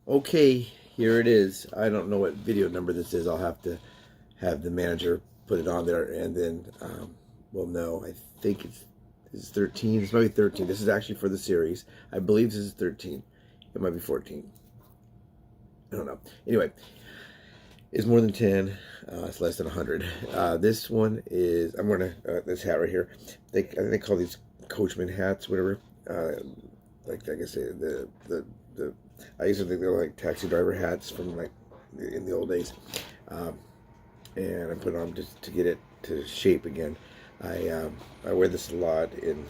Okay, here it is. I don't know what video number this is. I'll have to have the manager put it on there, and then we'll know. I think this is 13. This might be 13. This is actually for the series. I believe this is 13. It might be 14. I don't know. Anyway, it's more than 10. It's less than 100. This one is, I'm wearing this hat right here. I think they call these coachman hats, whatever. Like I guess the I used to think they were like taxi driver hats from like in the old days. And I put it on just to get it to shape again. I wear this a lot in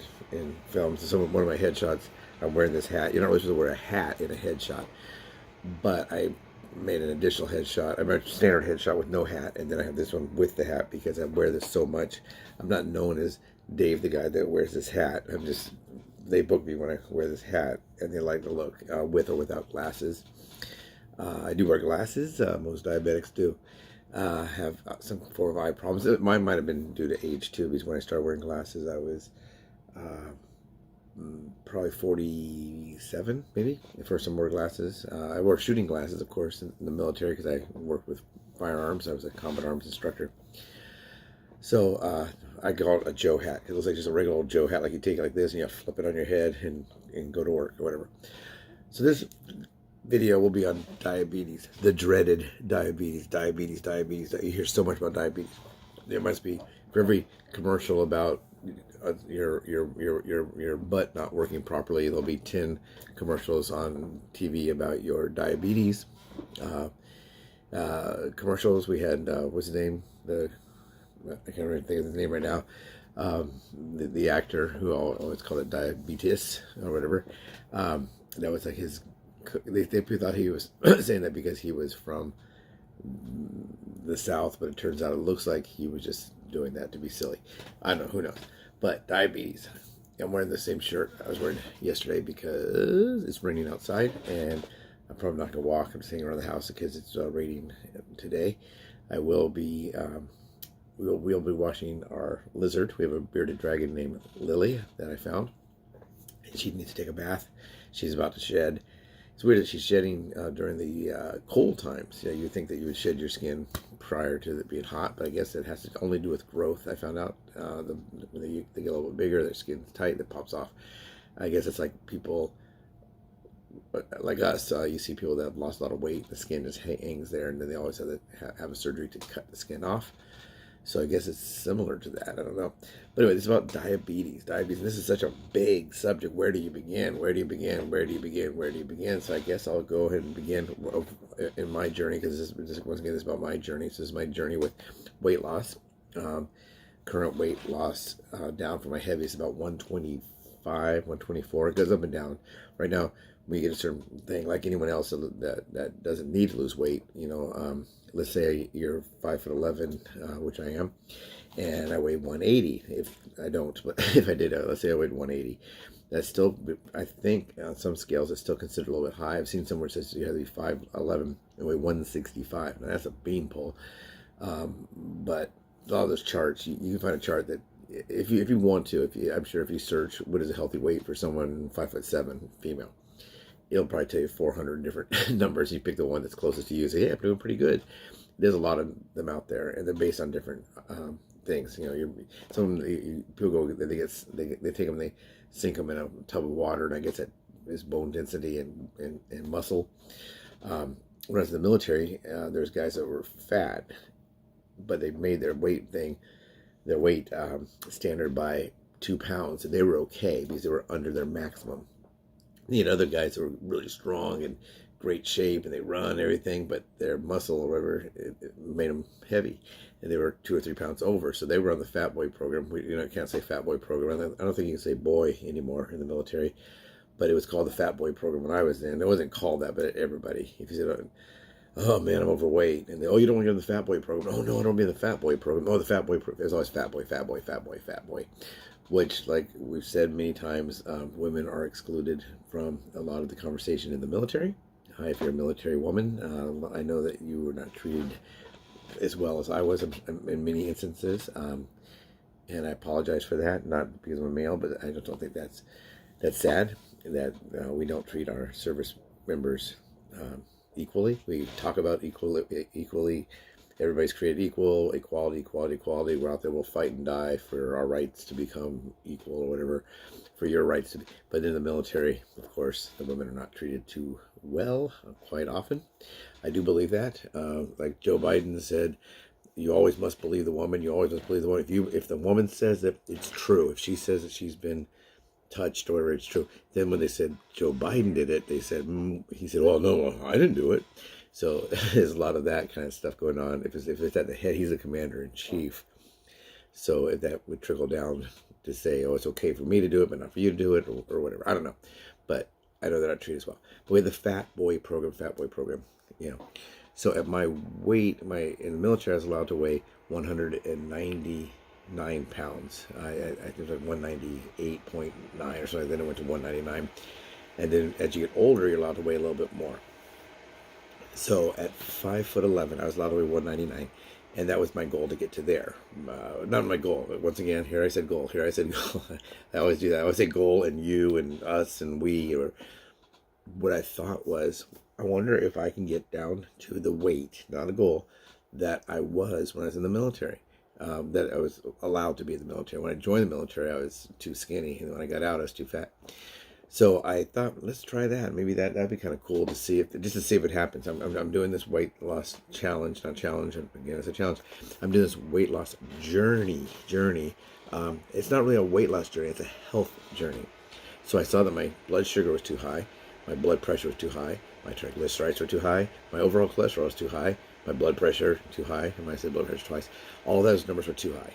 films. One of my headshots, I'm wearing this hat. You're not really supposed to wear a hat in a headshot, but I made an additional headshot. I made a standard headshot with no hat, and then I have this one with the hat because I wear this so much. I'm not known as Dave, the guy that wears this hat. They book me when I wear this hat, and they like the look with or without glasses. I do wear glasses. Most diabetics do. Have some form of eye problems. Mine might have been due to age too, because when I started wearing glasses, I was probably 47, maybe. The first time I wore glasses. I wore shooting glasses, of course, in the military because I worked with firearms. I was a combat arms instructor. So I call it a Joe hat. It looks like just a regular old Joe hat, like you take it like this and you flip it on your head and go to work or whatever. So this video will be on diabetes, the dreaded diabetes. You hear so much about diabetes. There must be, for every commercial about your butt not working properly, there'll be 10 commercials on TV about your diabetes. Commercials, we had, what's his name? I can't really think of his name right now. The actor who always called it diabetes or whatever. That was like his. They thought he was saying that because he was from the South, but it turns out it looks like he was just doing that to be silly. I don't know, who knows. But diabetes. I'm wearing the same shirt I was wearing yesterday because it's raining outside, and I'm probably not going to walk. I'm just hanging around the house because it's raining today. I will be. We'll be washing our lizard. We have a bearded dragon named Lily that I found. And she needs to take a bath. She's about to shed. It's weird that she's shedding during the cold times. Yeah, you'd think that you would shed your skin prior to it being hot, but I guess it has to only do with growth. I found out when they get a little bit bigger, their skin's tight, that pops off. I guess it's like people like us. You see people that have lost a lot of weight, the skin just hangs there, and then they always have a surgery to cut the skin off. So I guess it's similar to that. I don't know. But anyway, it's about diabetes. Diabetes. This is such a big subject. Where do you begin? Where do you begin? Where do you begin? Where do you begin? So I guess I'll go ahead and begin in my journey, because once again, this is about my journey. So this is my journey with weight loss. Current weight loss down from my heaviest about 125, 124. It goes up and down. Right now, when you get a certain thing, like anyone else that doesn't need to lose weight, let's say you're 5'11", which I am, and I weigh 180. If I don't, but if I did, let's say I weighed 180, that's still, I think on some scales it's still considered a little bit high. I've seen somewhere it says you have to be 5'11" and weigh 165. Now that's a beanpole. But all those charts, you can find a chart that if you want to, I'm sure if you search what is a healthy weight for someone 5'7" female, it'll probably tell you 400 different numbers. You pick the one that's closest to you and say, hey, I'm doing pretty good. There's a lot of them out there, and they're based on different things. People go, they take them, they sink them in a tub of water, and I guess that is bone density and muscle. When I was in the military, there's guys that were fat, but they made their weight standard by 2 pounds, and they were okay because they were under their maximum. You had other guys that were really strong and great shape, and they run and everything, but their muscle or whatever, it made them heavy, and they were 2 or 3 pounds over. So they were on the fat boy program. Can't say fat boy program. I don't think you can say boy anymore in the military, but it was called the fat boy program when I was in. It wasn't called that, but everybody, if you said, oh man, I'm overweight, and you don't want to get in the fat boy program. Oh no, I don't want to be in the fat boy program. Oh, the fat boy program. There's always fat boy, fat boy, fat boy, fat boy. Which, like we've said many times, women are excluded from a lot of the conversation in the military. If you're a military woman, I know that you were not treated as well as I was in many instances, and I apologize for that. Not because I'm a male, but I just don't think that's sad that we don't treat our service members equally. We talk about equally. Everybody's created equal, equality, equality, equality. We're out there, we'll fight and die for our rights to become equal or whatever, for your rights to be. But in the military, of course, the women are not treated too well quite often. I do believe that. Like Joe Biden said, you always must believe the woman. You always must believe the woman. If the woman says that it's true, if she says that she's been touched or whatever, it's true. Then when they said Joe Biden did it, they said, he said, well, no, I didn't do it. So there's a lot of that kind of stuff going on. If it's at the head, he's the commander in chief. So if that would trickle down to say, oh, it's okay for me to do it, but not for you to do it, or whatever. I don't know. But I know they're not treated as well. But we have the fat boy program, you know. So at my weight, in the military, I was allowed to weigh 199 pounds. I think it was like 198.9 or something. Then it went to 199. And then as you get older, you're allowed to weigh a little bit more. So at 5'11", I was allowed to weigh 199, and that was my goal to get to there. Not my goal. Once again, here I said goal. Here I said goal. I always do that. I always say goal and you and us and we. Or what I thought was, I wonder if I can get down to the weight, not a goal, that I was when I was in the military. That I was allowed to be in the military. When I joined the military, I was too skinny, and when I got out, I was too fat. So I thought, let's try that. Maybe that'd be kind of cool to see if it happens. I'm doing this weight loss challenge, not challenge. Again, it's a challenge. I'm doing this weight loss journey. It's not really a weight loss journey. It's a health journey. So I saw that my blood sugar was too high, my blood pressure was too high, my triglycerides were too high, my overall cholesterol was too high, my blood pressure too high. And I said blood pressure twice. All those numbers were too high,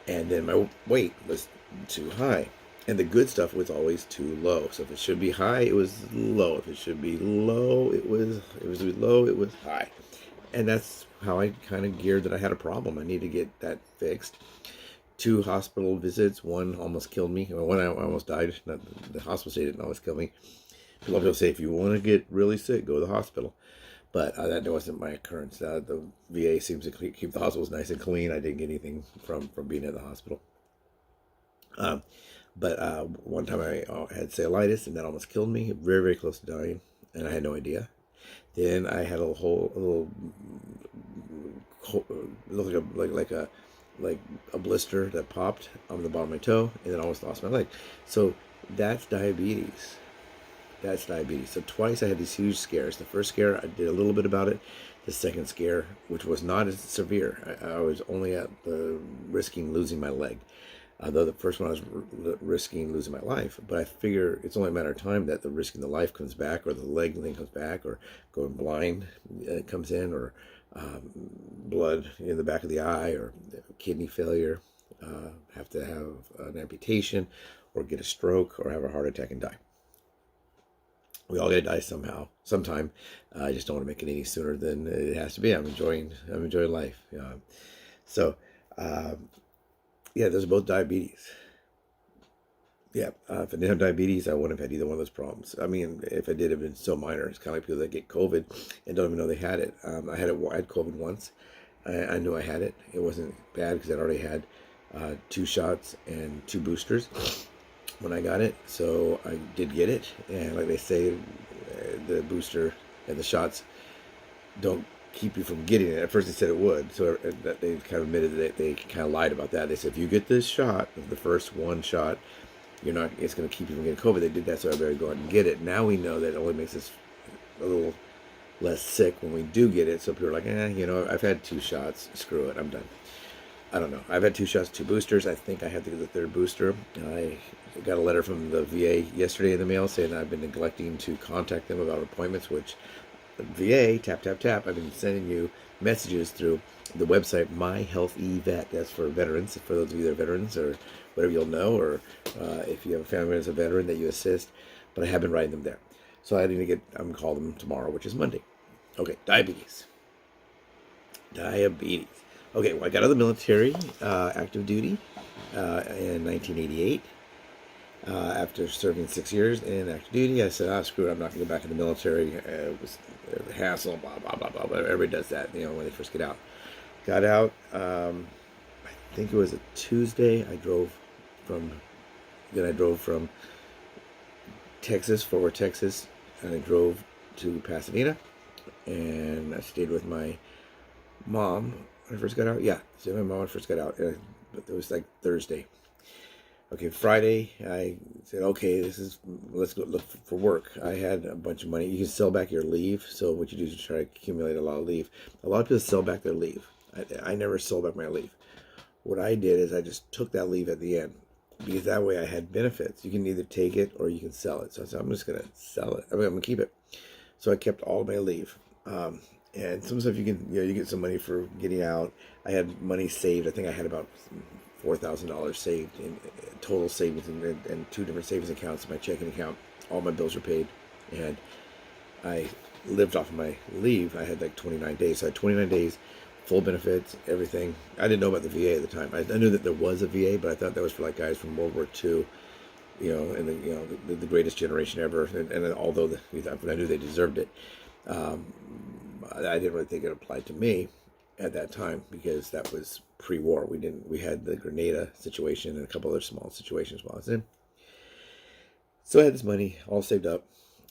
and then my weight was too high. And the good stuff was always too low. So if it should be high, it was low. If it should be low, it was low, it was high. And that's how I kind of geared that I had a problem. I need to get that fixed. 2 hospital visits. One almost killed me. One I almost died. The hospital stay didn't almost kill me. A lot of people say, if you want to get really sick, go to the hospital. But that wasn't my occurrence. The VA seems to keep the hospitals nice and clean. I didn't get anything from being at the hospital. But one time I had cellulitis, and that almost killed me. Very, very close to dying, and I had no idea. Then I had a little looked like a blister that popped on the bottom of my toe, and then I almost lost my leg. So that's diabetes. So twice I had these huge scares. The first scare, I did a little bit about it. The second scare, which was not as severe, I was only at risking losing my leg. Though the first one I was risking losing my life, but I figure it's only a matter of time that the risking the life comes back, or the leg thing comes back, or going blind comes in, or blood in the back of the eye, or kidney failure, have to have an amputation, or get a stroke, or have a heart attack and die. We all gotta die sometime. I just don't want to make it any sooner than it has to be. I'm enjoying life. Yeah, those are both diabetes. Yeah, if I didn't have diabetes, I wouldn't have had either one of those problems. I mean, if I did, it would have been so minor. It's kind of like people that get COVID and don't even know they had it. I had COVID once. I knew I had it. It wasn't bad because I'd already had 2 shots and 2 boosters when I got it. So I did get it. And like they say, the booster and the shots don't keep you from getting it. At first they said it would, so they kind of admitted that they kind of lied about that. They said, if you get this shot, the first one shot, it's going to keep you from getting COVID. They did that so everybody go out and get it. Now we know that it only makes us a little less sick when we do get it. So people are like, I've had 2 shots, screw it, I'm done. I don't know. I've had 2 shots, 2 boosters. I think I have to get the 3rd booster. I got a letter from the VA yesterday in the mail saying that I've been neglecting to contact them about appointments, which VA, tap. I've been sending you messages through the website My Health eVet. That's for veterans. For those of you that are veterans, or whatever you'll know, or if you have a family member as a veteran that you assist. But I have been writing them there. So I'm gonna call them tomorrow, which is Monday. Okay, diabetes. Okay, well, I got out of the military, active duty, in 1988. After serving 6 years in active duty, I said, screw it, I'm not going to go back in the military. It was a hassle, blah, blah, blah, blah. Everybody does that, when they first get out. Got out, I think it was a Tuesday. I drove from Texas, Fort Worth, Texas, and I drove to Pasadena, and I stayed with my mom when I first got out. Yeah, stayed with my mom when I first got out. But it was like Thursday. Okay, Friday, I said, okay, let's go look for work. I had a bunch of money. You can sell back your leave. So what you do is you try to accumulate a lot of leave. A lot of people sell back their leave. I never sold back my leave. What I did is I just took that leave at the end, because that way I had benefits. You can either take it or you can sell it. So I said, I'm just going to sell it. I'm going to keep it. So I kept all my leave. And some stuff you can, you get some money for getting out. I had money saved. I think I had about $4,000 saved in total savings and 2 different savings accounts. My checking account, all my bills were paid, and I lived off of my leave. I had like 29 days. So I had 29 days, full benefits, everything. I didn't know about the VA at the time. I knew that there was a VA, but I thought that was for like guys from World War II, and the greatest generation ever. And although I knew they deserved it, I didn't really think it applied to me at that time, because that was pre-war. We had the Grenada situation and a couple other small situations while I was in. So I had this money all saved up,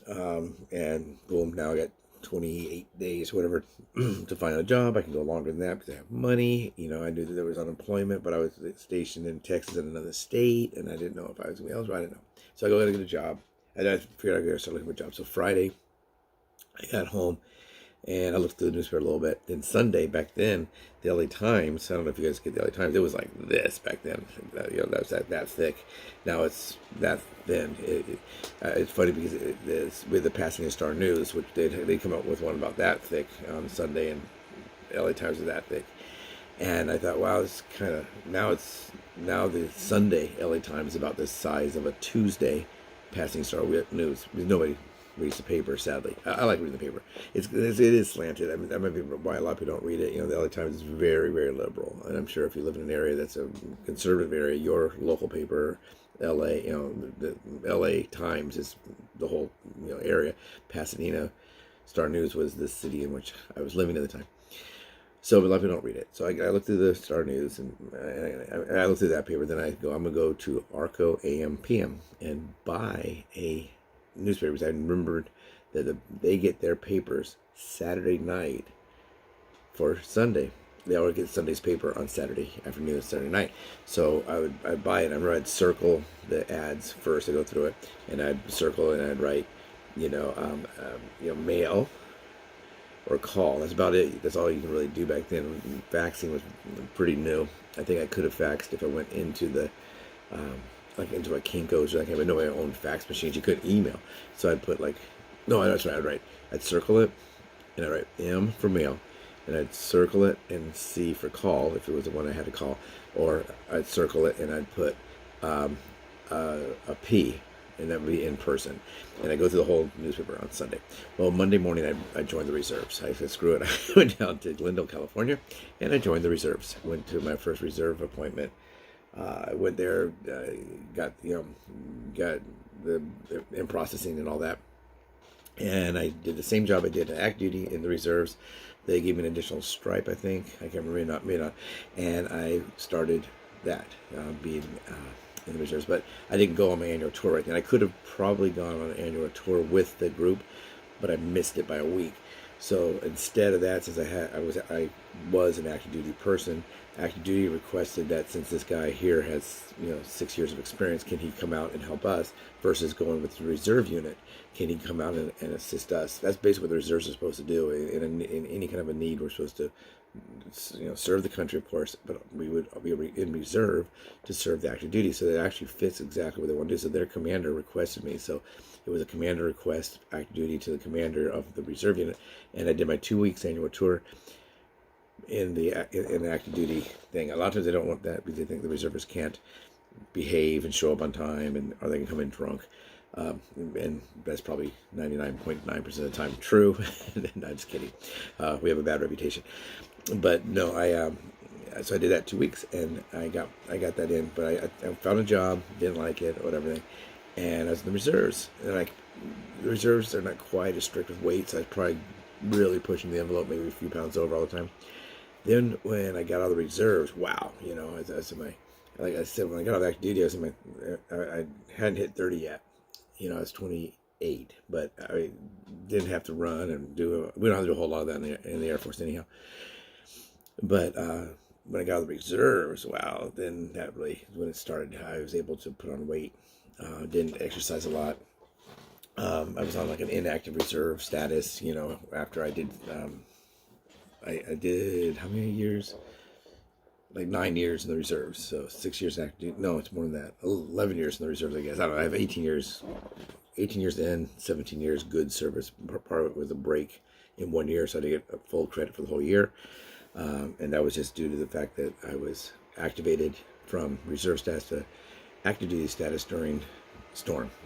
and boom, now I got 28 days, whatever, to find a job. I can go longer than that because I have money. I knew that there was unemployment, but I was stationed in Texas in another state, and I didn't know if I was going to be eligible. I didn't know. So I go to get a job, and I figured I could start looking for a job. So Friday, I got home, and I looked through the newspaper a little bit. Then Sunday, back then, the LA Times, I don't know if you guys get the LA Times, it was like this back then. That was that thick. Now it's that thin. It's funny because it's with the Pasadena Star News, which they come up with one about that thick on Sunday, and LA Times is that thick. And I thought, wow, it's kind of, now the Sunday LA Times is about the size of a Tuesday Pasadena Star News. Nobody reads the paper, sadly. I like reading the paper. It is slanted. I mean, that might be why a lot of people don't read it. The LA Times is very, very liberal, and I'm sure if you live in an area that's a conservative area, your local paper, LA, the LA Times is the whole area. Pasadena Star News was the city in which I was living at the time. So, but a lot of people don't read it. So I looked through the Star News, and I looked through that paper. Then I'm going to go to Arco AM PM and buy a newspapers. I remembered that they get their papers Saturday night for Sunday. They always get Sunday's paper on Saturday afternoon, Saturday night. So I'd buy it. I remember I'd circle the ads first. I go through it, and I'd circle and I'd write, mail or call. That's about it. That's all you can really do back then. Faxing was pretty new. I think I could have faxed if I went into the into a Kinko's or I know I owned fax machines. You couldn't email, so I'd put that's right. I'd circle it, and I'd write M for mail, and I'd circle it and C for call if it was the one I had to call, or I'd circle it and I'd put a P, and that would be in person. And I go through the whole newspaper on Sunday. Well, Monday morning I joined the reserves. I said, screw it. I went down to Glendale, California, and I joined the reserves. Went to my first reserve appointment. I went there, got the in processing and all that, and I did the same job I did at active duty in the reserves. They gave me an additional stripe, I think. I can't remember, may not. And I started that being in the reserves, but I didn't go on my annual tour right then. I could have probably gone on an annual tour with the group, but I missed it by a week. So instead of that, since I was an active duty person, active duty requested that since this guy here has 6 years of experience, can he come out and help us versus going with the reserve unit? Can he come out and assist us? That's basically what the reserves are supposed to do. In any kind of a need, we're supposed to serve the country, of course, but we would be in reserve to serve the active duty. So that actually fits exactly what they want to do. So their commander requested me. So it was a commander request, active duty, to the commander of the reserve unit, and I did my 2 weeks annual tour in the active duty thing. A lot of times they don't want that because they think the reservists can't behave and show up on time, or they can come in drunk. And that's probably 99.9% of the time true. No, I'm just kidding. We have a bad reputation. But no, so I did that 2 weeks, and I got that in. But I found a job, didn't like it, or whatever, and I was in the reserves. And the reserves are not quite as strict with weights. I was probably really pushing the envelope, maybe a few pounds over all the time. Then when I got out of the reserves, wow, I was in my, like I said, when I got out of active duty, I hadn't hit 30 yet. I was 28 ate, but I didn't have to run and we don't have to do a whole lot of that in the Air Force anyhow. But when I got out of the reserves, wow, then that really, when it started, I was able to put on weight. Didn't exercise a lot. I was on like an inactive reserve status, after I did, I did how many years? Like 9 years in the reserves. So 6 years active. No, it's more than that. 11 years in the reserves, I guess. I don't know. I have 18 years in, 17 years good service. Part of it was a break in 1 year, so I didn't get full credit for the whole year. And that was just due to the fact that I was activated from reserve status to active duty status during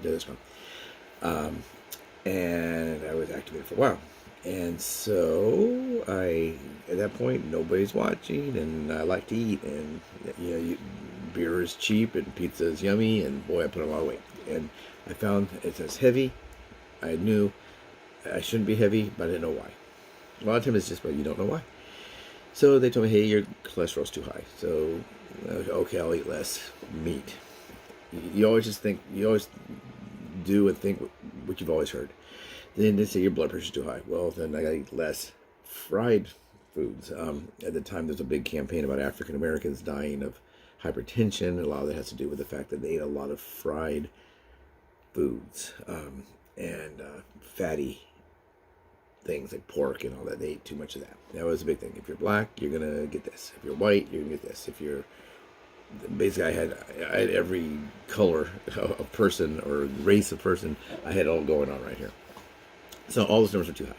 Desert Storm. And I was activated for a while. And so at that point, nobody's watching, and I like to eat, and beer is cheap, and pizza is yummy, and boy, I put on a lot of weight. And I found it's heavy. I knew I shouldn't be heavy, but I didn't know why. A lot of times it's just, but you don't know why. So they told me, hey, your cholesterol's too high. So, okay, I'll eat less meat. You always do and think what you've always heard. Then they say your blood pressure's too high. Well, then I gotta eat less fried foods. At the time, there's a big campaign about African Americans dying of hypertension. A lot of that has to do with the fact that they ate a lot of fried foods and fatty things like pork and all that. They ate too much of that. That was a big thing. If you're black, you're gonna get this. If you're white, you're gonna get this. If you're basically, I had every color of person or race of person. I had all going on right here. So all those numbers are too high.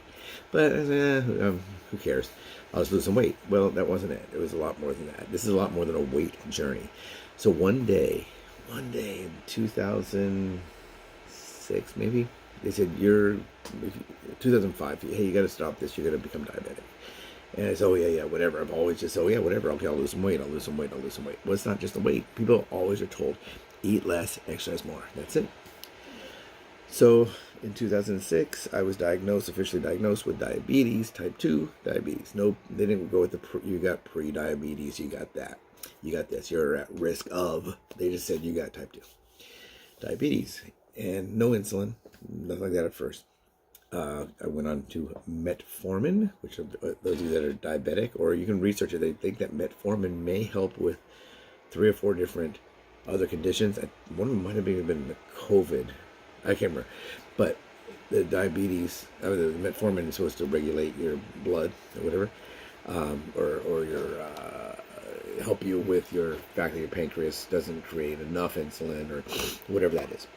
But who cares? I'll just lose some weight. Well, that wasn't it. It was a lot more than that. This is a lot more than a weight journey. So one day in 2006 maybe, they said, 2005, hey, you got to stop this. You're going to become diabetic. And I said, oh, yeah, whatever. I've always just, whatever. Okay, I'll lose some weight. Well, it's not just the weight. People always are told, eat less, exercise more. That's it. So in 2006, I was officially diagnosed with diabetes, type 2 diabetes. No, they didn't go with you got pre-diabetes, you got that. You got this, you're at risk of. They just said you got type 2 diabetes. And no insulin, nothing like that at first. I went on to metformin, which are those of you that are diabetic, or you can research it. They think that metformin may help with 3 or 4 different other conditions. One of them might have even been the COVID. I can't remember. But the diabetes, the metformin is supposed to regulate your blood or whatever, or your help you with your fact that your pancreas doesn't create enough insulin or whatever that is.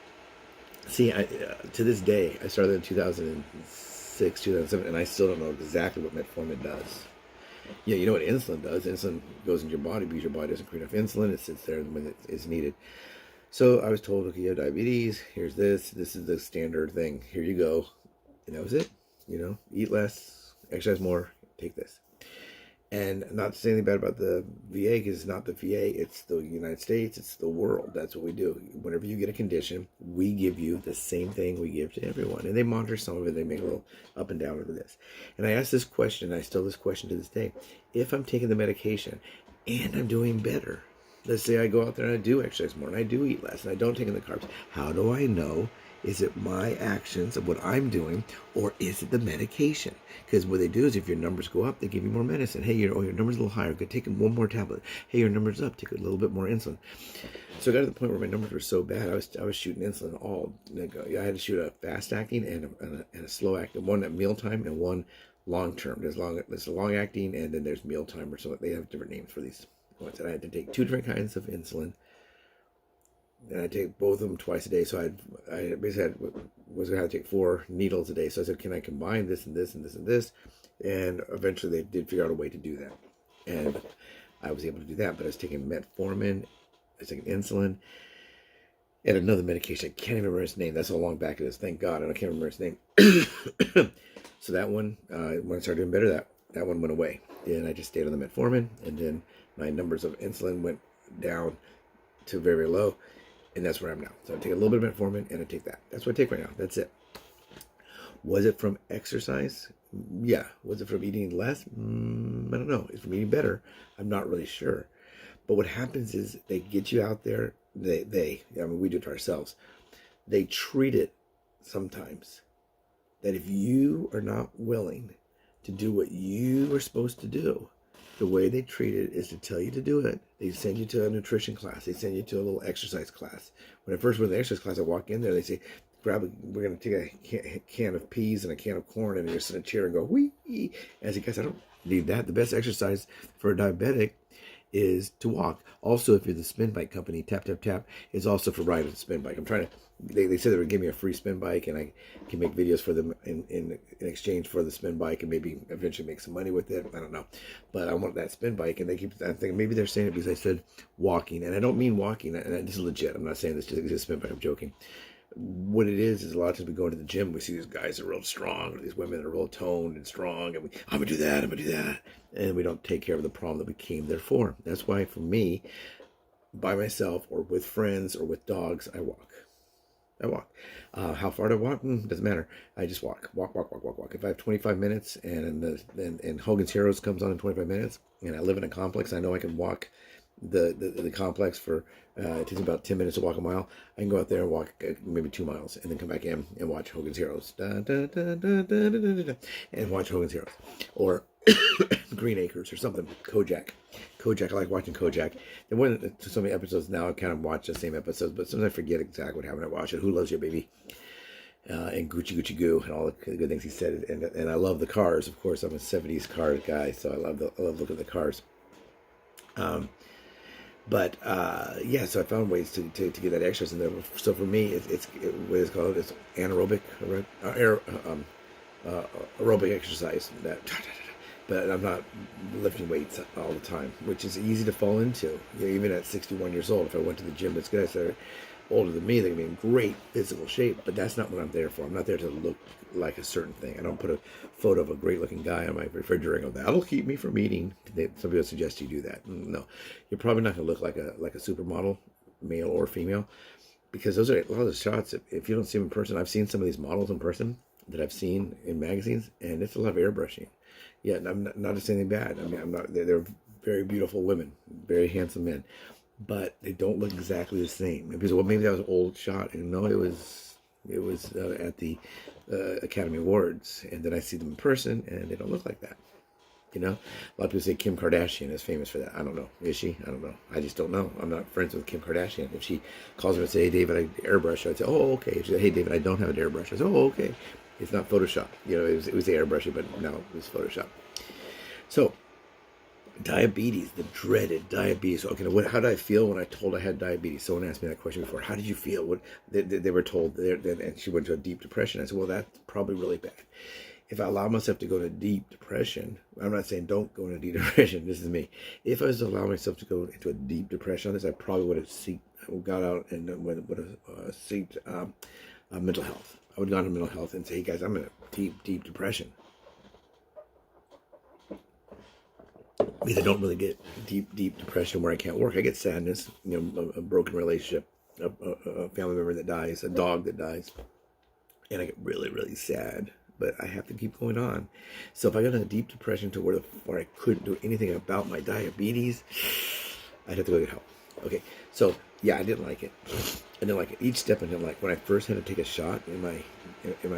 See, to this day, I started in 2006, 2007, and I still don't know exactly what metformin does. Yeah, you know what insulin does. Insulin goes into your body because your body doesn't create enough insulin. It sits there when it's needed. So I was told, okay, you have diabetes. Here's this. This is the standard thing. Here you go. And that was it. Eat less, exercise more, take this. And not to say anything bad about the VA, because it's not the VA, it's the United States, it's the world. That's what we do. Whenever you get a condition, we give you the same thing we give to everyone. And they monitor some of it, they make a little up and down over this. And I asked this question, and I still this question to this day. If I'm taking the medication and I'm doing better, let's say I go out there and I do exercise more and I do eat less and I don't take in the carbs, how do I know? Is it my actions of what I'm doing, or is it the medication? Because what they do is if your numbers go up, they give you more medicine. Hey, your number's a little higher. Go take one more tablet. Hey, your number's up. Take a little bit more insulin. So I got to the point where my numbers were so bad, I was shooting insulin all. I had to shoot a fast acting and a slow acting, one at mealtime and one long term. There's a long acting, and then there's mealtime or something. They have different names for these ones. And I had to take 2 different kinds of insulin. And I take both of them twice a day. So I basically was going to have to take 4 needles a day. So I said, can I combine this and this and this and this? And eventually they did figure out a way to do that. And I was able to do that. But I was taking metformin, I was taking insulin, and another medication. I can't even remember its name. That's how long back it is. Thank God. I can't remember its name. So that one, when I started doing better, that one went away. Then I just stayed on the metformin. And then my numbers of insulin went down to very, very low. And that's where I'm now. So I take a little bit of metformin and I take that. That's what I take right now. That's it. Was it from exercise? Yeah. Was it from eating less? I don't know. It's from eating better. I'm not really sure. But what happens is they get you out there. We do it to ourselves. They treat it sometimes that if you are not willing to do what you are supposed to do, the way they treat it is to tell you to do it. They send you to a nutrition class. They send you to a little exercise class. When I first went to the exercise class, I walk in there, they say, we're going to take a can of peas and a can of corn, and you sit in a chair and go, wee. And I say, guys, I don't need that. The best exercise for a diabetic is to walk. Also, if you're the spin bike company, Tap Tap Tap is also for riding a spin bike. I'm trying to, they said they would give me a free spin bike, and I can make videos for them in exchange for the spin bike, and maybe eventually make some money with it. I don't know, but I want that spin bike, and I'm thinking maybe they're saying it because I said walking, and I don't mean walking, and this is legit. I'm not saying this just a spin bike. I'm joking. What it is a lot of times we go into the gym, we see these guys that are real strong, or these women that are real toned and strong, and I'm gonna do that, and we don't take care of the problem that we came there for. That's why for me, by myself or with friends or with dogs, I walk. How far do I walk? Doesn't matter. I just walk. If I have 25 minutes and Hogan's Heroes comes on in 25 minutes, and I live in a complex, I know I can walk the complex for it takes about 10 minutes to walk a mile. I can go out there and walk maybe 2 miles and then come back in and watch Hogan's Heroes and watch Hogan's Heroes or Green Acres or something. Kojak, I like watching Kojak. There wasn't so many episodes now. I kind of watch the same episodes, but sometimes I forget exactly what happened. I watch it. Who Loves You, Baby? And Gucci Gucci Goo and all the good things he said. And I love the cars. Of course, I'm a 70s car guy, so I love looking at the cars. But so I found ways to get that exercise in there. So for me, it's what it's called. It's anaerobic, aerobic exercise. But I'm not lifting weights all the time, which is easy to fall into. Even at 61 years old, if I went to the gym, it's guys that are older than me, they're going to be in great physical shape, but that's not what I'm there for. I'm not there to look like a certain thing. I don't put a photo of a great-looking guy on my refrigerator and go, that'll keep me from eating. Somebody will suggest you do that. No, you're probably not going to look like a supermodel, male or female, because those are a lot of the shots. If you don't see them in person, I've seen some of these models in person that I've seen in magazines, and it's a lot of airbrushing. Yeah, I'm not just anything bad. I mean, I'm not. They're very beautiful women, very handsome men, but they don't look exactly the same. Because maybe that was an old shot, and no, it was at the Academy Awards, and then I see them in person, and they don't look like that. A lot of people say Kim Kardashian is famous for that. I don't know. Is she? I don't know. I just don't know. I'm not friends with Kim Kardashian. If she calls me and say, hey, David, I airbrush, I'd say, oh, okay. If she said, hey, David, I don't have an airbrush, I'd say, oh, okay. It's not Photoshop. It was the airbrushing, but now it was Photoshop. So, diabetes, the dreaded diabetes. Okay, how did I feel when I told I had diabetes? Someone asked me that question before. How did you feel? What they were told, and she went to a deep depression. I said, well, that's probably really bad. If I allow myself to go into deep depression, I'm not saying don't go into deep depression. This is me. If I was to allow myself to go into a deep depression on this, I probably would have got out and would have sought mental health. I would have gone to mental health and say, hey guys, I'm in a deep depression. Because I don't really get deep depression where I can't work. I get sadness, a broken relationship, a family member that dies, a dog that dies, and I get really, really sad. But I have to keep going on. So if I got in a deep depression to where I couldn't do anything about my diabetes, I'd have to go get help. Okay, so yeah, I didn't like it. Each step I didn't like. When I first had to take a shot in my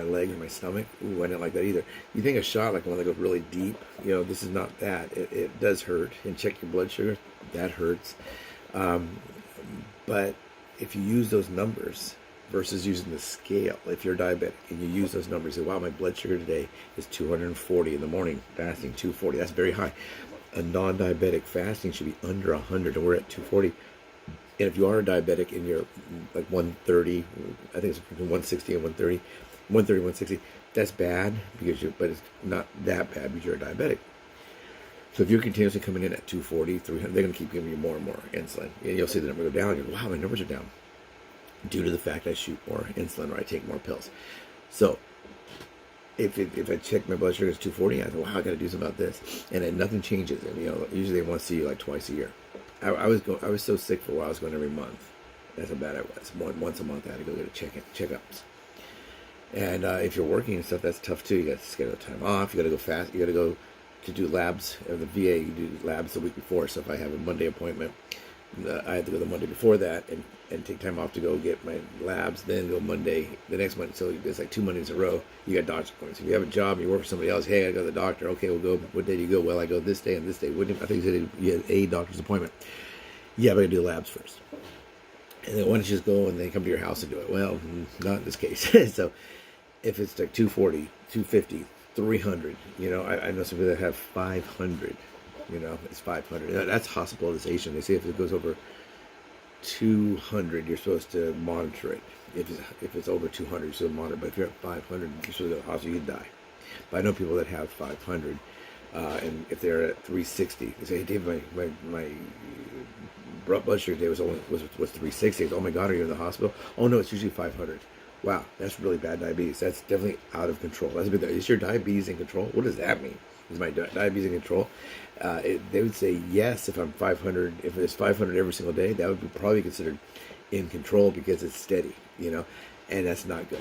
leg or my stomach, I didn't like that either. You think a shot like one that goes really deep, this is not that. It does hurt. And check your blood sugar, that hurts. But if you use those numbers versus using the scale, if you're diabetic and you use those numbers, say, wow, my blood sugar today is 240 in the morning, fasting 240, that's very high. A non-diabetic fasting should be under 100, and we're at 240. And if you are a diabetic and you're like 130, I think it's between 160 and 130, 160, that's bad, but it's not that bad because you're a diabetic. So if you're continuously coming in at 240, 300, they're going to keep giving you more and more insulin. And you'll see the number go down, and you go, wow, my numbers are down, due to the fact I shoot more insulin or I take more pills. So if I check my blood sugar is 240, I thought, wow, I got to do something about this, and then nothing changes. And usually they want to see you like twice a year. I was so sick for a while. I was going every month. That's how bad I was. Once a month I had to go get checkups. And if you're working and stuff, that's tough too. You got to schedule time off. You got to go fast. You got to go to do labs at the VA. You do labs the week before. So if I have a Monday appointment, I had to go the Monday before that and take time off to go get my labs, then go Monday, the next Monday. So it's like 2 Mondays in a row. You got doctor's appointments. If you have a job, you work for somebody else, hey, I got to go to the doctor. Okay, we'll go. What day do you go? Well, I go this day and this day. I think you said you had a doctor's appointment. Yeah, but I got to do the labs first. And then why don't you just go and they come to your house and do it? Well, not in this case. So if it's like 240, 250, 300, I know some people that have 500, it's 500. That's hospitalization. They say if it goes over 200, you're supposed to monitor it. If it's over 200, you're supposed to monitor it. But if you're at 500, you're supposed to go to the hospital, you die. But I know people that have 500, and if they're at 360, they say, hey, David, my blood sugar today was 360. Oh my God, are you in the hospital? Oh no, it's usually 500. Wow, that's really bad diabetes. That's definitely out of control. Is your diabetes in control? What does that mean? Is my diabetes in control? They would say yes if I'm 500. If it's 500 every single day, that would be probably considered in control because it's steady, and that's not good.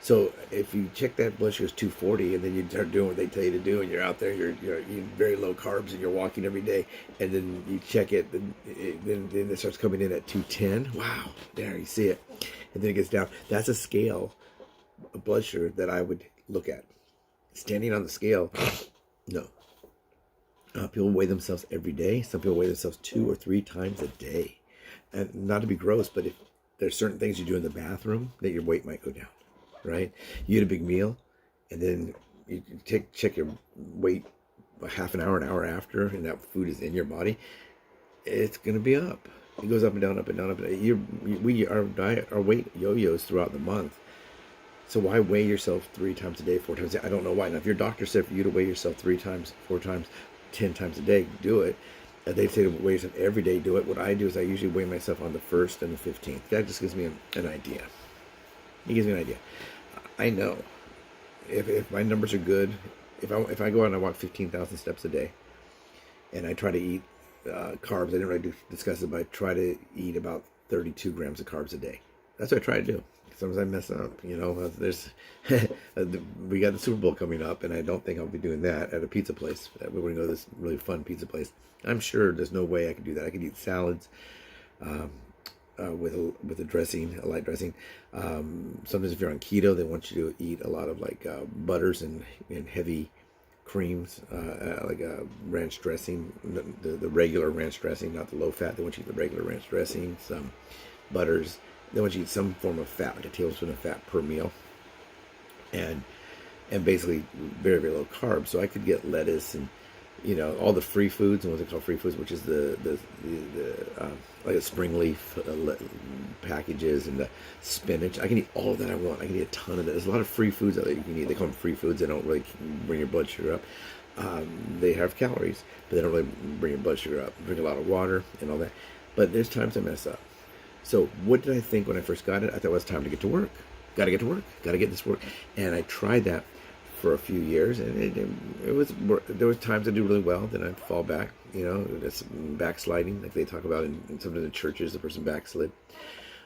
So if you check that blood sugar is 240, and then you start doing what they tell you to do, and you're out there, you're eating very low carbs, and you're walking every day, and then you check it, then it starts coming in at 210. Wow, there you see it, and then it gets down. That's a scale of blood sugar that I would look at. Standing on the scale, no. People weigh themselves every day. Some people weigh themselves 2 or 3 times a day, and not to be gross, but if there's certain things you do in the bathroom, that your weight might go down. Right? You eat a big meal, and then you check your weight a half an hour after, and that food is in your body. It's going to be up. It goes up and down, up and down, up and down. Our weight yo-yos throughout the month. So why weigh yourself 3 times a day, 4 times a day? I don't know why. Now, if your doctor said for you to weigh yourself 3 times, 4 times, 10 times a day, do it. If they say to weigh yourself every day, do it. What I do is I usually weigh myself on the 1st and the 15th. That just gives me an idea. It gives me an idea. I know if my numbers are good, if I go out and I walk 15,000 steps a day, and I try to eat carbs, I didn't really discuss it, but I try to eat about 32 grams of carbs a day. That's what I try to do. Sometimes I mess up, there's we got the Super Bowl coming up, and I don't think I'll be doing that at a pizza place. We're going to go to this really fun pizza place. I'm sure there's no way I could do that. I could eat salads, with a dressing, a light dressing. Sometimes if you're on keto, they want you to eat a lot of butters and heavy creams, like a ranch dressing, the regular ranch dressing, not the low fat. They want you to eat the regular ranch dressing, some butters. They want you to eat some form of fat, like a tablespoon of fat per meal, and basically very, very low carbs. So I could get lettuce and all the free foods, and what they call free foods, which is the like a spring leaf packages, and the spinach. I can eat all of that I want. I can eat a ton of that. There's a lot of free foods out there you can eat. They call them free foods. They don't really bring your blood sugar up. They have calories, but they don't really bring your blood sugar up. Drink a lot of water and all that. But there's times I mess up. So what did I think when I first got it? I thought it was time to get to work. Got to get to work. Got to get this work. And I tried that for a few years, and there was times I do really well, then I'd fall back, that's backsliding, like they talk about in some of the churches, the person backslid,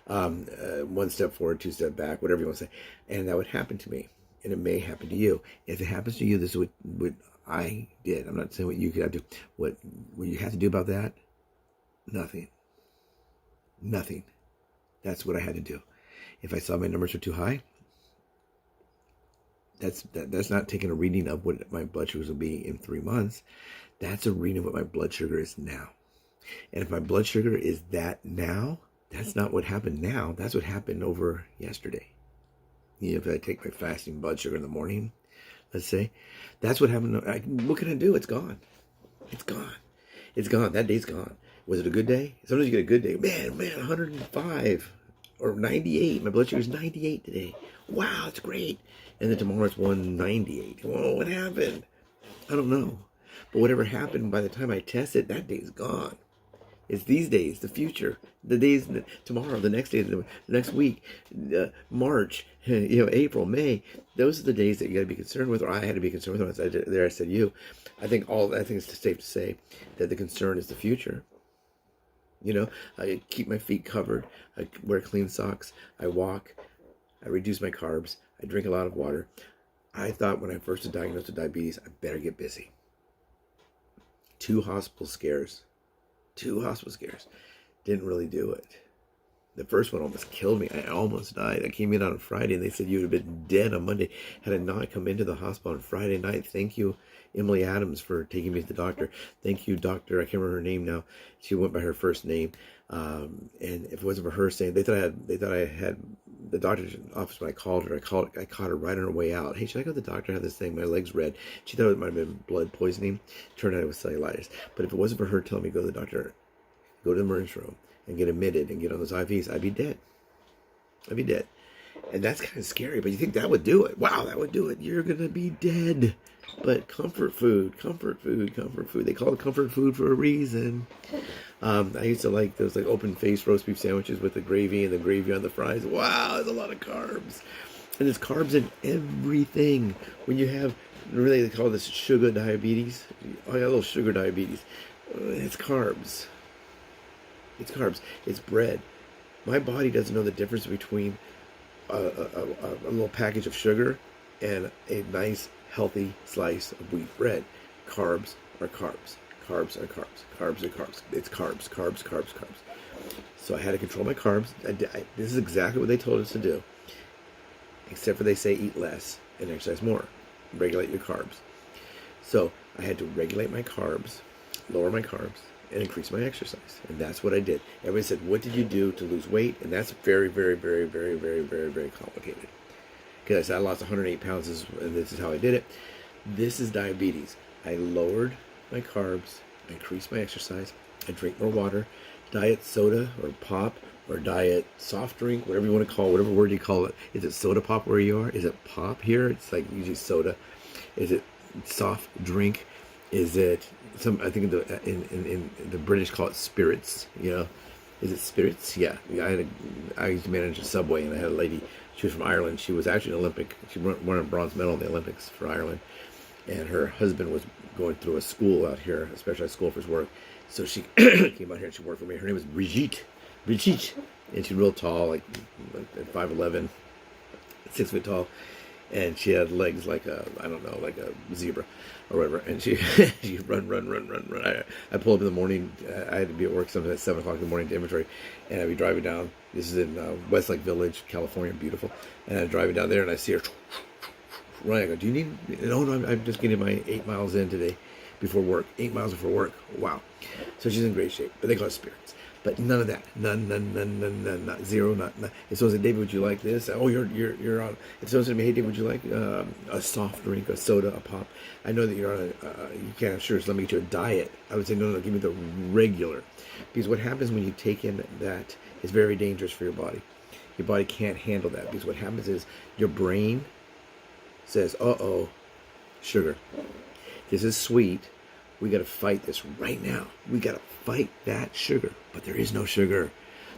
1 step forward, 2 step back, whatever you want to say, and that would happen to me, and it may happen to you. If it happens to you, this is what I did. I'm not saying what you could have to do. What you have to do about that? Nothing. That's what I had to do. If I saw my numbers were too high, that's not taking a reading of what my blood sugars will be in 3 months. That's a reading of what my blood sugar is now. And if my blood sugar is that now, that's not what happened now. That's what happened over yesterday. If I take my fasting blood sugar in the morning, let's say, that's what happened. What can I do? It's gone. It's gone. It's gone. That day's gone. Was it a good day? Sometimes you get a good day. Man, 105 or 98. My blood sugar is 98 today. Wow, it's great. And then tomorrow it's 198. Whoa, what happened? I don't know. But whatever happened, by the time I test it, that day's gone. It's these days, the future, the days, tomorrow, the next day, the next week, March, April, May. Those are the days that you got to be concerned with, or I had to be concerned with. I said you. I think it's safe to say that the concern is the future. I keep my feet covered. I wear clean socks. I walk. I reduce my carbs. I drink a lot of water. I thought when I first was diagnosed with diabetes, I better get busy. 2 hospital scares. didn't really do it. The first one almost killed me. I almost died. I came in on a Friday, and they said you would have been dead on Monday had I not come into the hospital on Friday night. Thank you, Emily Adams, for taking me to the doctor. Thank you, doctor. I can't remember her name now. She went by her first name. And if it wasn't for her saying, they thought I had the doctor's office. When I called her, I caught her right on her way out. Hey, should I go to the doctor? I have this thing. My leg's red. She thought it might have been blood poisoning. Turned out it was cellulitis. But if it wasn't for her telling me to go to the doctor, go to the emergency room and get admitted and get on those IVs, I'd be dead. I'd be dead. And that's kind of scary, but you think that would do it. Wow, that would do it. You're going to be dead. But comfort food. They call it comfort food for a reason. I used to like those like open-faced roast beef sandwiches with the gravy and the gravy on the fries. Wow, there's a lot of carbs. And there's carbs in everything. When you have, really they call this sugar diabetes. I got a little sugar diabetes. It's carbs. It's carbs. It's bread. My body doesn't know the difference between a little package of sugar and a nice, healthy slice of wheat bread. Carbs are carbs. Carbs are carbs. Carbs are carbs. It's carbs. So I had to control my carbs. This is exactly what they told us to do. Except for they say eat less and exercise more. Regulate your carbs. So I had to regulate my carbs, lower my carbs, and increase my exercise. And that's what I did. Everybody said, what did you do to lose weight? And that's very, very, very, very, very, very, very complicated. Because I said I lost 108 pounds, and this is how I did it. This is diabetes. I lowered my carbs, I increased my exercise, I drink more water, diet soda or pop or diet soft drink, whatever you want to call it, whatever word you call it. Is it soda pop where you are? Is it pop here? It's like usually soda. Is it soft drink? Is it I think in the British call it spirits, Is it spirits? Yeah. I used to manage a Subway, and I had a lady, she was from Ireland. She was actually an Olympic. She won a bronze medal in the Olympics for Ireland. And her husband was going through a school out here, a specialized school for his work. So she came out here and she worked for me. Her name was Brigitte. And she's real tall, like 5'11", 6 foot tall. And she had legs like like a zebra or whatever. And she run. I pull up in the morning. I had to be at work sometimes at 7 o'clock in the morning to inventory. And I'd be driving down. This is in Westlake Village, California, beautiful. And I'm driving down there and I see her running. I go, do you need, no, I'm just getting my 8 miles in today before work. 8 miles before work. Wow. So she's in great shape. But they call it spirits. But none of that. None. Zero. None. If someone said, David, would you like this? Oh, you're on. If someone said to me, hey, David, would you like a soft drink, a soda, a pop? I know that you're on you can't, sure, so let me get you a diet. I would say, no, give me the regular. Because what happens when you take in that is very dangerous for your body. Your body can't handle that. Because what happens is your brain says, uh-oh, sugar. This is sweet. We got to fight this right now. We got to fight that sugar. But there is no sugar.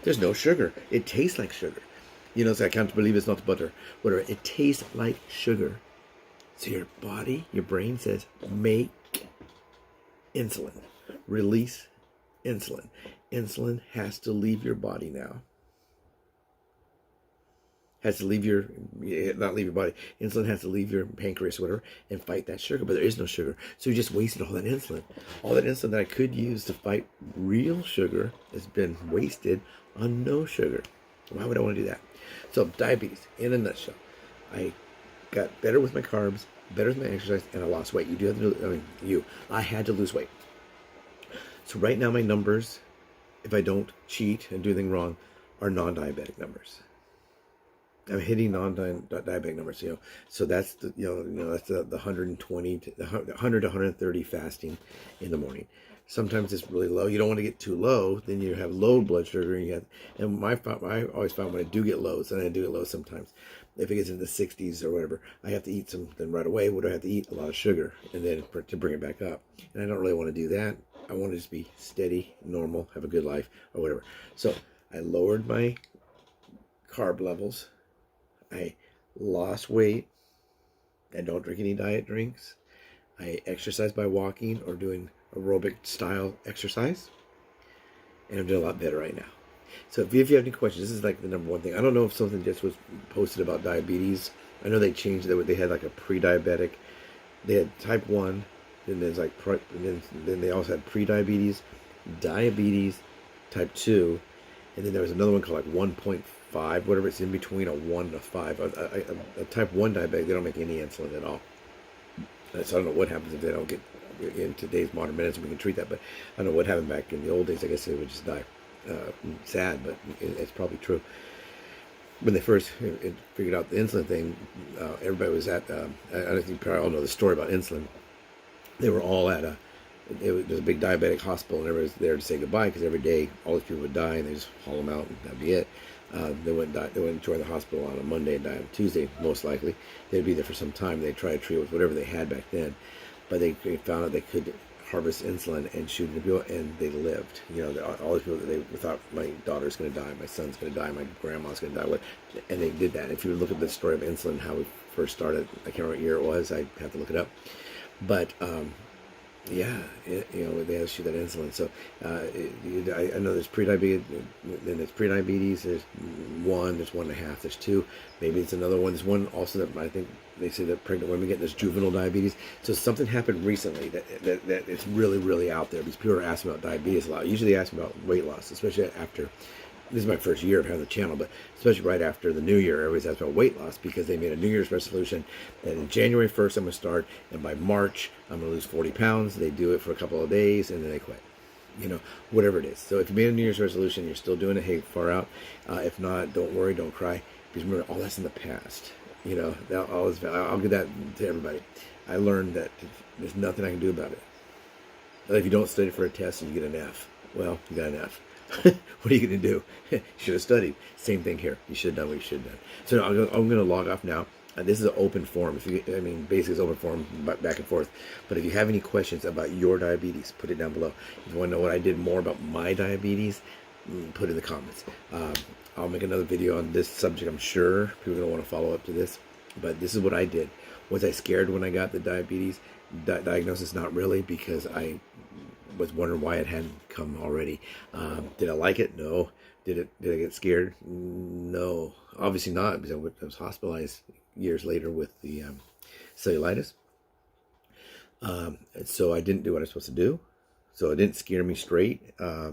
There's no sugar. It tastes like sugar. It's like, I can't believe it's not butter. Whatever. It tastes like sugar. So your body, your brain says, make insulin. Release insulin. Insulin has to leave your body now. Has to leave not leave your body. Insulin has to leave your pancreas or whatever and fight that sugar, but there is no sugar. So you just wasted all that insulin. All that insulin that I could use to fight real sugar has been wasted on no sugar. Why would I want to do that? So diabetes, in a nutshell. I got better with my carbs, better with my exercise, and I lost weight. I had to lose weight. So right now my numbers, if I don't cheat and do anything wrong, are non-diabetic numbers. I'm hitting non-diabetic numbers, So that's the, that's the 120 to the 100 to 130 fasting in the morning. Sometimes it's really low. You don't want to get too low, then you have low blood sugar. And I always found when I do get lows, and I do get low sometimes, if it gets into the 60s or whatever, I have to eat something right away. What do I have to eat? A lot of sugar, and then to bring it back up. And I don't really want to do that. I want to just be steady, normal, have a good life, or whatever. So I lowered my carb levels. I lost weight. I don't drink any diet drinks. I exercise by walking or doing aerobic style exercise. And I'm doing a lot better right now. So if you have any questions, this is like the number one thing. I don't know if something just was posted about diabetes. I know they changed it. They had like a pre-diabetic. They had type 1. Then there's like, then they also had pre-diabetes, diabetes, type 2, and then there was another one called like 1.5, whatever. It's in between a 1 and a 5. A type 1 diabetic, they don't make any insulin at all. So I don't know what happens if they don't get, in today's modern medicine we can treat that, but I don't know what happened back in the old days. I guess they would just die. Sad, but it's probably true. When they first figured out the insulin thing, everybody was at, I don't think you probably all know the story about insulin. They were all at there was a big diabetic hospital, and everybody was there to say goodbye, because every day all these people would die, and they just haul them out, and that'd be it. They wouldn't join the hospital on a Monday and die on Tuesday, most likely. They'd be there for some time. They'd try to treat it with whatever they had back then. But they found out they could harvest insulin and shoot it into people, and they lived. All these people that they thought, my daughter's going to die, my son's going to die, my grandma's going to die, and they did that. If you look at the story of insulin, how we first started, I can't remember what year it was. I have to look it up. But they have to shoot that insulin. So I know there's prediabetes, then there's prediabetes. There's 1, there's 1.5, there's 2. Maybe it's another one. There's one also that I think they say that pregnant women get this juvenile diabetes. So something happened recently that it's really, really out there, because people are asking about diabetes a lot. Usually they ask about weight loss, especially after. This is my first year of having the channel, but especially right after the new year, everybody's asking about weight loss, because they made a New Year's resolution that in January 1st I'm going to start, and by March I'm going to lose 40 pounds. They do it for a couple of days, and then they quit. Whatever it is. So if you made a New Year's resolution, you're still doing it, hey, far out. If not, don't worry, don't cry, because remember, all that's in the past. I'll give that to everybody. I learned that there's nothing I can do about it. If you don't study for a test and you get an F, well, you got an F. What are you going to do? You should have studied. Same thing here. You should have done what you should have done. So I'm going to log off now. This is an open forum. Basically it's open forum back and forth. But if you have any questions about your diabetes, put it down below. If you want to know what I did more about my diabetes, put it in the comments. I'll make another video on this subject. I'm sure people are going to want to follow up to this. But this is what I did. Was I scared when I got the diabetes diagnosis? Not really, because I was wondering why it hadn't come already. Did I like it? No. Did I get scared? No. Obviously not, because I was hospitalized years later with the cellulitis. So I didn't do what I was supposed to do. So it didn't scare me straight. I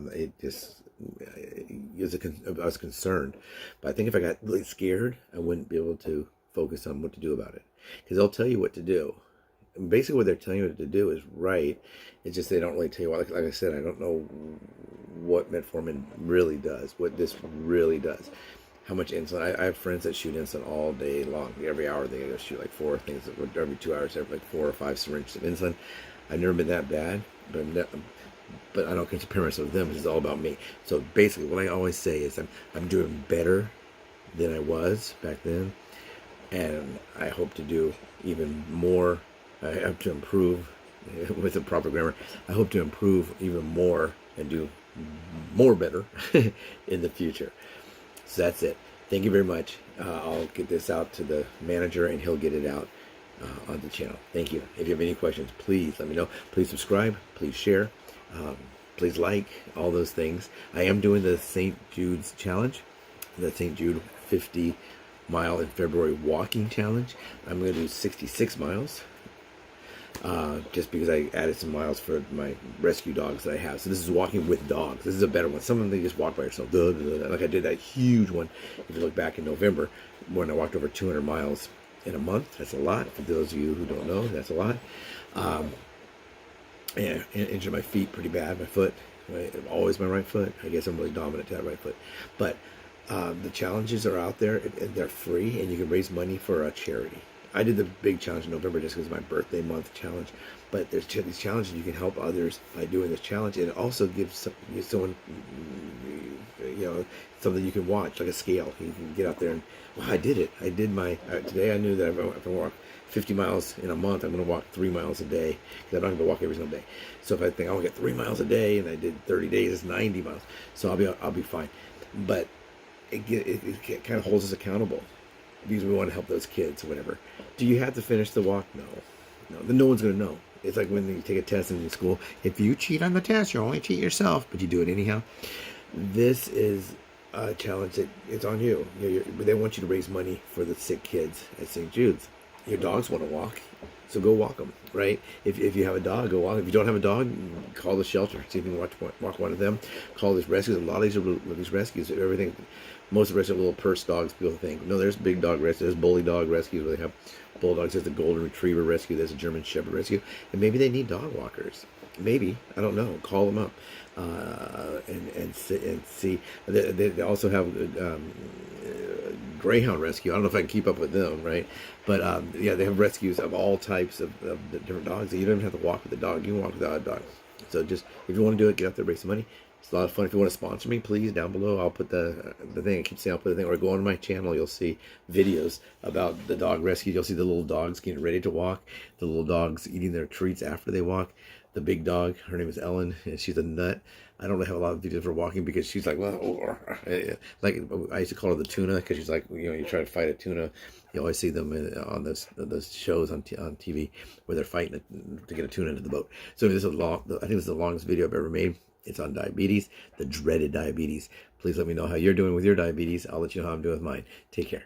was concerned. But I think if I got really scared, I wouldn't be able to focus on what to do about it. Because they'll tell you what to do. And basically what they're telling you what to do is right. It's just they don't really tell you what. Like I said, I don't know what metformin really does, what this really does. How much insulin. I have friends that shoot insulin all day long. Every hour they go shoot like 4 things. Every 2 hours, they have like 4 or 5 syringes of insulin. I've never been that bad, but I don't compare myself to them. It's all about me. So basically what I always say is I'm doing better than I was back then. And I hope to do even more. I have to improve with the proper grammar. I hope to improve even more and do more better in the future. So that's it. Thank you very much. I'll get this out to the manager, and he'll get it out on the channel. Thank you. If you have any questions, please let me know. Please subscribe. Please share. Please like, all those things. I am doing the St. Jude's Challenge, the St. Jude 50-mile in February walking challenge. I'm going to do 66 miles. Just because I added some miles for my rescue dogs that I have. So this is walking with dogs. This is a better one. Some of them, they just walk by yourself. Like I did that huge one. If you look back in November, when I walked over 200 miles in a month, that's a lot. For those of you who don't know, that's a lot. Yeah, injured my feet pretty bad. My foot, always my right foot. I guess I'm really dominant to that right foot. But the challenges are out there, and they're free, and you can raise money for a charity. I did the big challenge in November just because it's my birthday month challenge. But there's these challenges. You can help others by doing this challenge. And it also gives someone, something you can watch, like a scale. You can get out there and, well, I did it. I did today I knew that if I walk 50 miles in a month, I'm going to walk 3 miles a day. Because I'm not going to walk every single day. So if I think I'll get 3 miles a day, and I did 30 days, it's 90 miles. So I'll be fine. But it kind of holds us accountable, because we want to help those kids or whatever. Do you have to finish the walk? No. Then no one's going to know. It's like when you take a test in school. If you cheat on the test, you only cheat yourself, but you do it anyhow. This is a challenge that it's on you. They want you to raise money for the sick kids at St. Jude's. Your dogs want to walk, So go walk them, right? If you have a dog, go walk. If you don't have a dog, call the shelter. See if you can walk one of them. Call these rescues. A lot of these rescues, everything, most of the rescues are little purse dogs. People think, no, there's big dog rescues. There's bully dog rescues where they have bulldogs. There's the golden retriever rescue. There's a German shepherd rescue. And maybe they need dog walkers. Maybe, I don't know. Call them up and see. They also have greyhound rescue. I don't know if I can keep up with them, right? But yeah, they have rescues of all types of different dogs. You don't even have to walk with the dog. You can walk without a dog. So just, if you want to do it, get out there, raise some money. It's a lot of fun. If you want to sponsor me, please, down below, I'll put the thing. I keep saying I'll put the thing. Or go on my channel, you'll see videos about the dog rescue. You'll see the little dogs getting ready to walk. The little dogs eating their treats after they walk. The big dog, her name is Ellen, and she's a nut. I don't have a lot of videos of her walking because she's like, well, like I used to call her the tuna, because she's like, you try to fight a tuna. You always see them on those shows on TV where they're fighting to get a tuna into the boat. So this is I think this is the longest video I've ever made. It's on diabetes, the dreaded diabetes. Please let me know how you're doing with your diabetes. I'll let you know how I'm doing with mine. Take care.